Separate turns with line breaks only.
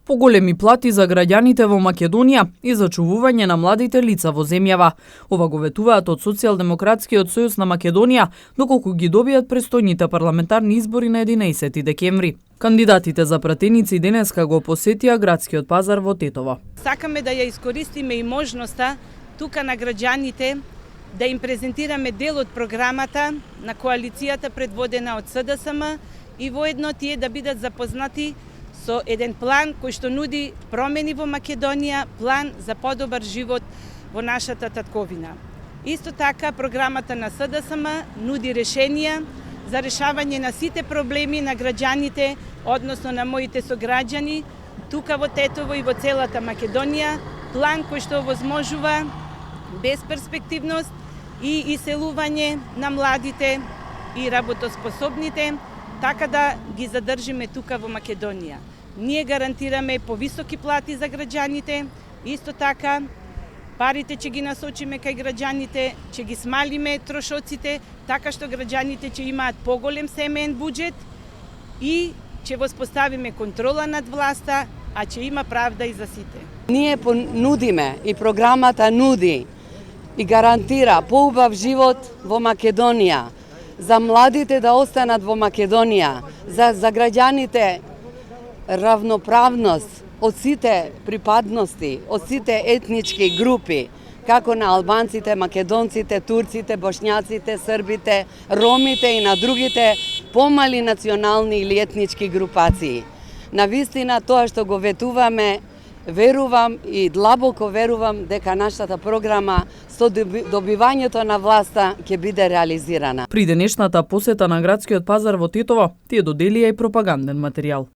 Поголеми плати за граѓаните во Македонија и зачувување на младите лица во земјава. Ова го ветуваат од Социјалдемократскиот сојуз на Македонија, доколку ги добијат престојните парламентарни избори на 11 декември. Кандидатите за пратеници денеска го посетија градскиот пазар во Тетово.
Сакаме да ја искористиме и можноста тука на граѓаните да им презентираме дел од програмата на коалицијата предводена од СДСМ и воедно тие да бидат запознати со еден план кој што нуди промени во Македонија, план за подобар живот во нашата татковина. Исто така, програмата на СДСМ нуди решенија за решавање на сите проблеми на граѓаните, односно на моите сограѓани, тука во Тетово и во целата Македонија, план кој што овозможува безперспективност и иселување на младите и работоспособните, така да ги задржиме тука во Македонија. Ние гарантираме повисоки плати за граѓаните, исто така парите ќе ги насочиме кај граѓаните, ќе ги смалиме трошоците, така што граѓаните ќе имаат поголем семеен буџет и ќе воспоставиме контрола над власта, а ќе има правда и за сите.
Ние понудиме и програмата нуди и гарантира поубав живот во Македонија, за младите да останат во Македонија, за граѓаните равноправност од сите припадности, од сите етнички групи, како на албанците, македонците, турците, бошњаците, србите, ромите и на другите помали национални или етнички групации. Навистина тоа што го ветуваме, верувам и длабоко верувам дека нашата програма со добивањето на власта ќе биде реализирана.
При денешната посета на градскиот пазар во Тетово, тие доделија и пропаганден материјал.